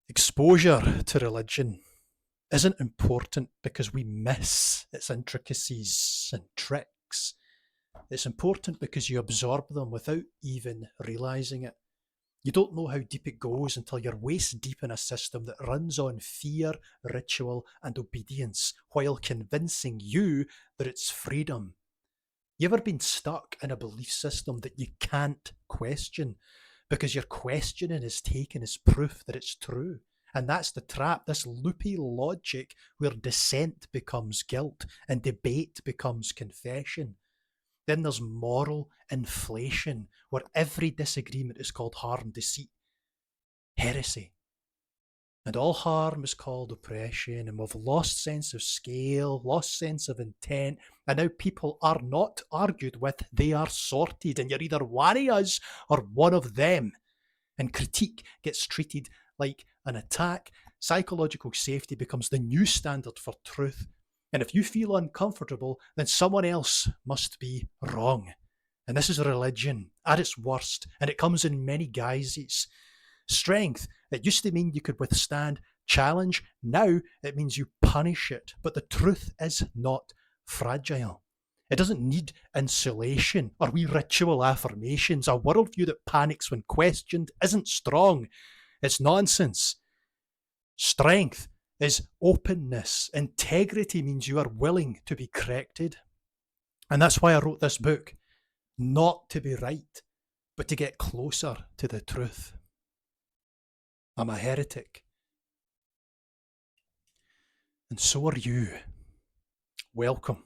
Exposure to religion isn't important because we miss its intricacies and tricks. It's important because you absorb them without even realizing it. You don't know how deep it goes until you're waist deep in a system that runs on fear, ritual, and obedience while convincing you that it's freedom. You ever been stuck in a belief system that you can't question because your questioning is taken as proof that it's true? And that's the trap, this loopy logic where dissent becomes guilt and debate becomes confession. Then there's moral inflation, where every disagreement is called harm, deceit, heresy. And all harm is called oppression, and we've lost sense of scale, lost sense of intent, and now people are not argued with, they are sorted, and you're either one of us or one of them. And critique gets treated like an attack. Psychological safety becomes the new standard for truth. And if you feel uncomfortable, then someone else must be wrong. And this is religion at its worst, and it comes in many guises. Strength, it used to mean you could withstand challenge. Now it means you punish it. But the truth is not fragile. It doesn't need insulation or wee ritual affirmations. A worldview that panics when questioned isn't strong. It's nonsense. Strength is openness. Integrity means you are willing to be corrected. And that's why I wrote this book. Not to be right, but to get closer to the truth. I'm a heretic. And so are you. Welcome.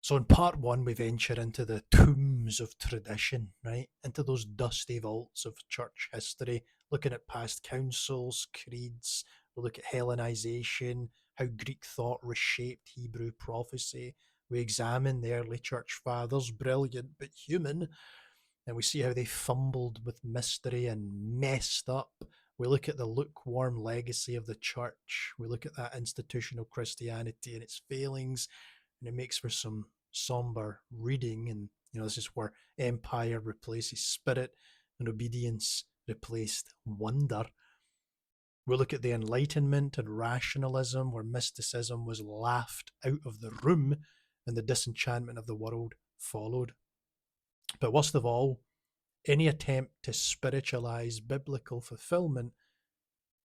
So in part one, we venture into the tombs of tradition, right? Into those dusty vaults of church history, looking at past councils, creeds. We look at Hellenization, how Greek thought reshaped Hebrew prophecy. We examine the early church fathers, brilliant but human, and we see how they fumbled with mystery and messed up. We look at the lukewarm legacy of the church. We look at that institutional Christianity and its failings, and it makes for some somber reading. And this is where empire replaces spirit and obedience replaced wonder. We look at the Enlightenment and rationalism, where mysticism was laughed out of the room and the disenchantment of the world followed. But worst of all, any attempt to spiritualize biblical fulfillment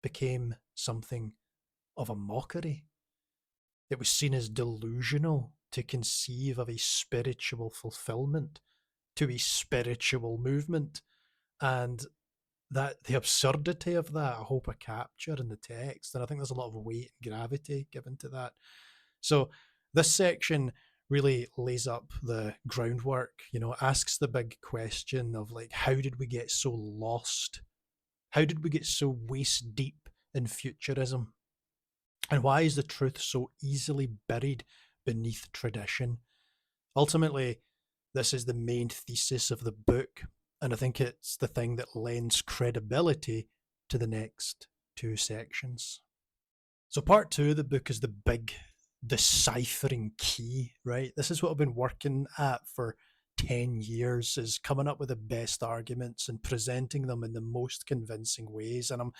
became something of a mockery. It was seen as delusional to conceive of a spiritual fulfillment to a spiritual movement. And that the absurdity of that, I hope I capture in the text. And I think there's a lot of weight and gravity given to that. So this section really lays up the groundwork, asks the big question of how did we get so lost? How did we get so waist deep in futurism? And why is the truth so easily buried beneath tradition? Ultimately, this is the main thesis of the book, and I think it's the thing that lends credibility to the next two sections. So part two of the book is the big deciphering key, right? This is what I've been working at for 10 years, is coming up with the best arguments and presenting them in the most convincing ways. And I'm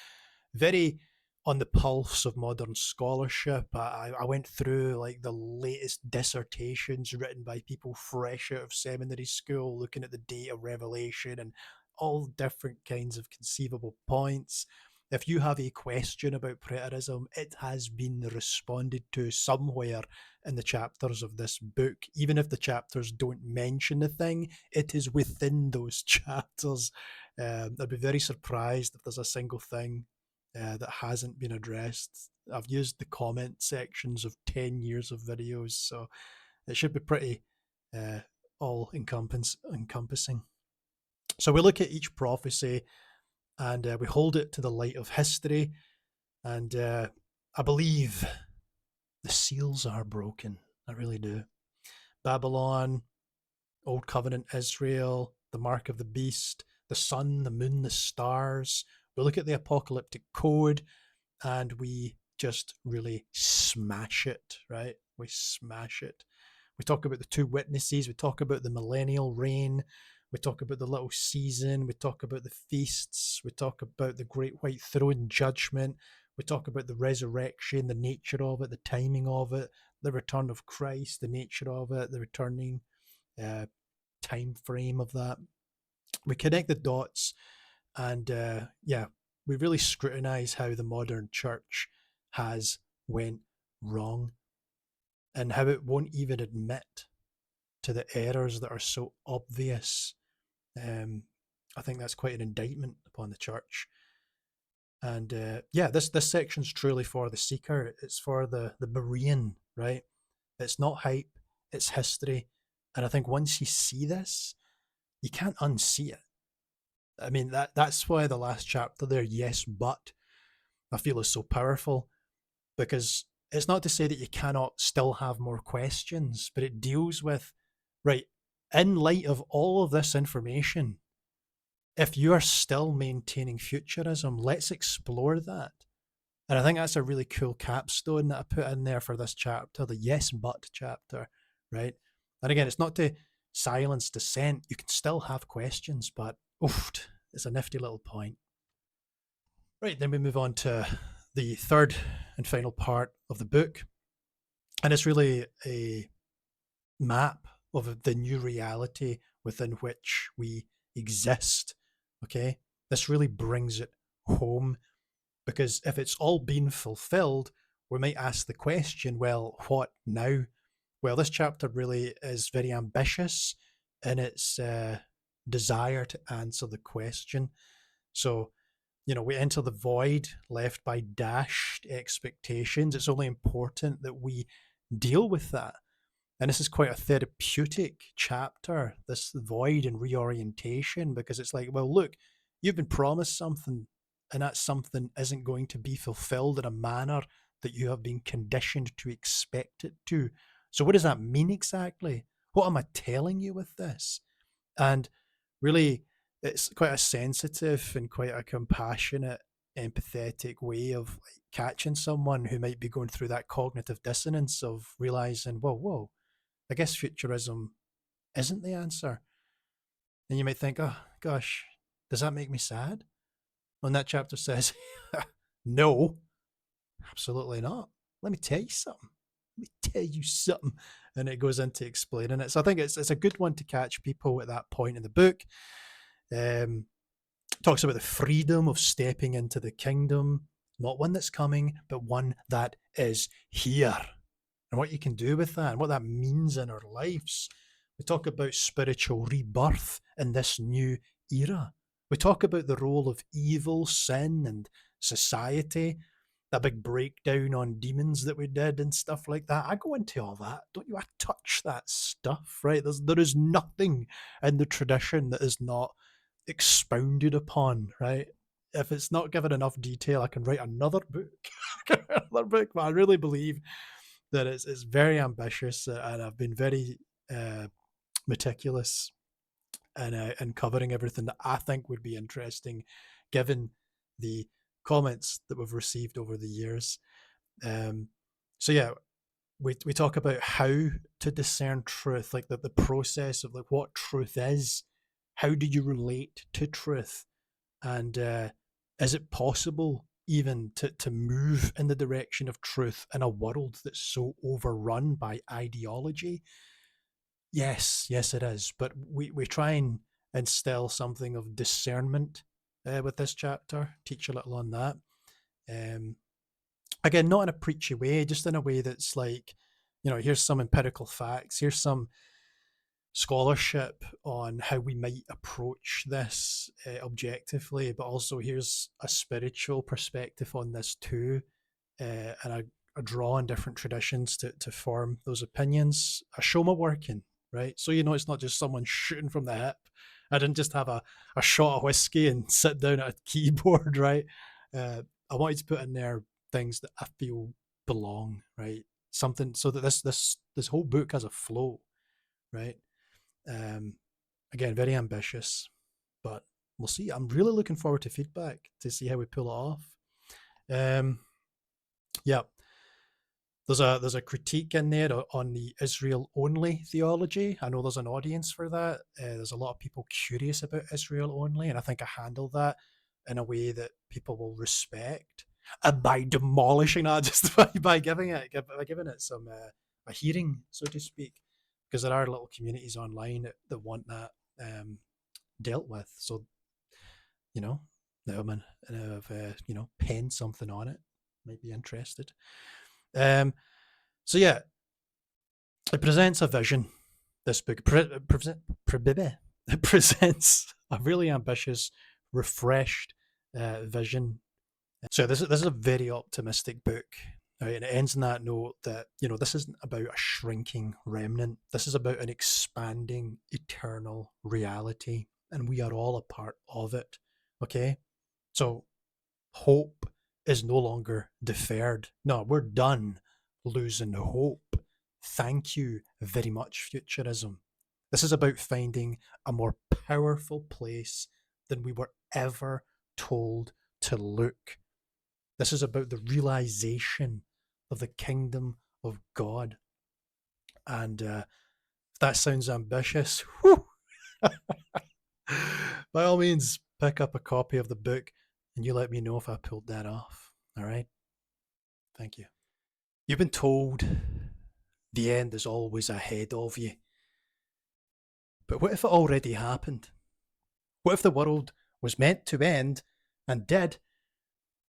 very on the pulse of modern scholarship. I went through the latest dissertations written by people fresh out of seminary school, looking at the date of revelation and all different kinds of conceivable points. If you have a question about preterism, it has been responded to somewhere in the chapters of this book. Even if the chapters don't mention the thing, it is within those chapters. I'd be very surprised if there's a single thing that hasn't been addressed. I've used the comment sections of 10 years of videos, so it should be pretty all encompassing. So we look at each prophecy and we hold it to the light of history, and I believe the seals are broken. I really do. Babylon, Old Covenant Israel, the mark of the beast, the sun, the moon, the stars. We look at the apocalyptic code and we just really smash it, right? We smash it. We talk about the two witnesses. We talk about the millennial reign. We talk about the little season. We talk about the feasts. We talk about the great white throne judgment. We talk about the resurrection, the nature of it, the timing of it, the return of Christ, the nature of it, the returning uh, time frame of that. We connect the dots, and yeah, we really scrutinize how the modern church has went wrong and how it won't even admit to the errors that are so obvious. Um, I think that's quite an indictment upon the church. And yeah, this section's truly for the seeker. It's for the Berean, right? It's not hype. It's history. And I think once you see this, you can't unsee it. I mean, that's why the last chapter there, yes, but I feel is so powerful, because it's not to say that you cannot still have more questions, but it deals with, right, in light of all of this information, if you are still maintaining futurism, let's explore that. And I think that's a really cool capstone that I put in there for this chapter, the yes but chapter, right? And again, it's not to silence dissent. You can still have questions, but oof, it's a nifty little point. Right, then we move on to the third and final part of the book. And it's really a map of the new reality within which we exist. Okay. This really brings it home, because if it's all been fulfilled, we might ask the question, well, what now? Well, this chapter really is very ambitious in its desire to answer the question. So, we enter the void left by dashed expectations. It's only important that we deal with that. And this is quite a therapeutic chapter, this void and reorientation, because it's like, well, look, you've been promised something, and that something isn't going to be fulfilled in a manner that you have been conditioned to expect it to. So, what does that mean exactly? What am I telling you with this? And really, it's quite a sensitive and quite a compassionate, empathetic way of like catching someone who might be going through that cognitive dissonance of realizing, whoa, I guess futurism isn't the answer. And you might think, oh gosh, does that make me sad? When that chapter says, no, absolutely not. Let me tell you something. Let me tell you something. And it goes into explaining it. So I think it's a good one to catch people at that point in the book. Talks about the freedom of stepping into the kingdom, not one that's coming, but one that is here, and what you can do with that and what that means in our lives. We talk about spiritual rebirth in this new era. We talk about the role of evil, sin, and society, that big breakdown on demons that we did and stuff like that. I go into all that. Don't you? I touch that stuff, right? There is nothing in the tradition that is not expounded upon, right? If it's not given enough detail, I can write another book. Another book, but I really believe that it's very ambitious, and I've been very meticulous in covering everything that I think would be interesting, given the comments that we've received over the years. Um, so yeah, we talk about how to discern truth, like the process of like what truth is. How do you relate to truth? And is it possible even to move in the direction of truth in a world that's so overrun by ideology? Yes, it is. But we try and instill something of discernment with this chapter, teach a little on that. Um, Again, not in a preachy way, just in a way that's like, here's some empirical facts, here's some scholarship on how we might approach this objectively, but also here's a spiritual perspective on this too, and I draw on different traditions to form those opinions. I show my working, right? So it's not just someone shooting from the hip. I didn't just have a shot of whiskey and sit down at a keyboard, right? I wanted to put in there things that I feel belong, right? Something so that this whole book has a flow, right? Um, Again, very ambitious, but we'll see. I'm really looking forward to feedback to see how we pull it off. Yeah. there's a critique in there on the Israel only theology. I know there's an audience for that. There's a lot of people curious about Israel only, and I think I handle that in a way that people will respect, and by demolishing that, just by giving it some a hearing, so to speak, because there are little communities online that want that dealt with. So you know, now I'm have penned something on it. Might be interested. So yeah, it presents a vision. This book it presents a really ambitious, refreshed vision. So this is a very optimistic book, right? And it ends on that note that this isn't about a shrinking remnant. This is about an expanding eternal reality, and we are all a part of it. Okay, so hope is no longer deferred. No, we're done losing hope. Thank you very much, Futurism. This is about finding a more powerful place than we were ever told to look. This is about the realization of the kingdom of God. And if that sounds ambitious, by all means, pick up a copy of the book and you let me know if I pulled that off. All right? Thank you. You've been told the end is always ahead of you. But what if it already happened? What if the world was meant to end and did,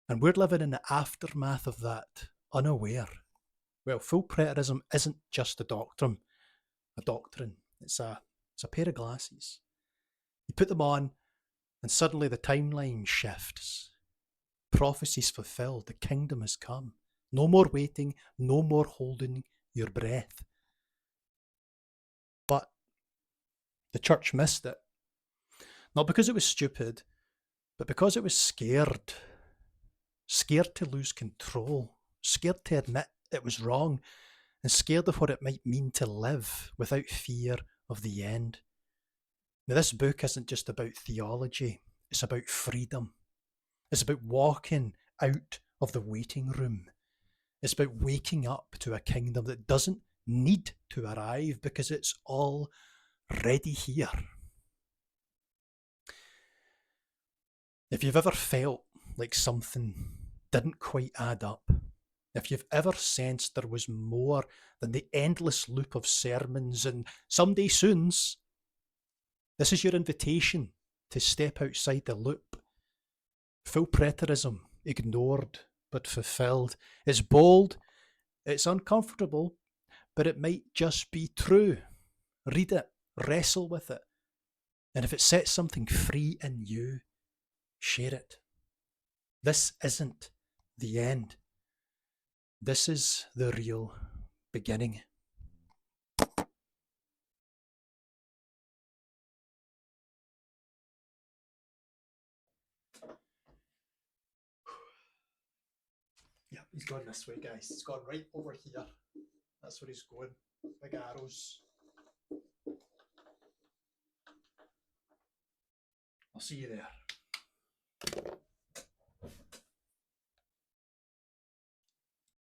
and we're living in the aftermath of that, unaware? Well, full preterism isn't just a doctrine. It's a pair of glasses. You put them on, and suddenly the timeline shifts. Prophecies fulfilled. The kingdom has come. No more waiting. No more holding your breath. But the church missed it. Not because it was stupid, but because it was scared. Scared to lose control. Scared to admit it was wrong. And scared of what it might mean to live without fear of the end. Now, this book isn't just about theology. It's about freedom. It's about walking out of the waiting room. It's about waking up to a kingdom that doesn't need to arrive because it's already here. If you've ever felt like something didn't quite add up, if you've ever sensed there was more than the endless loop of sermons and someday soons, this is your invitation to step outside the loop. Full preterism, ignored but fulfilled. It's bold, it's uncomfortable, but it might just be true. Read it, wrestle with it, and if it sets something free in you, share it. This isn't the end. This is the real beginning. Yeah, he's gone this way, guys. He's gone right over here. That's where he's going. Big arrows. I'll see you there.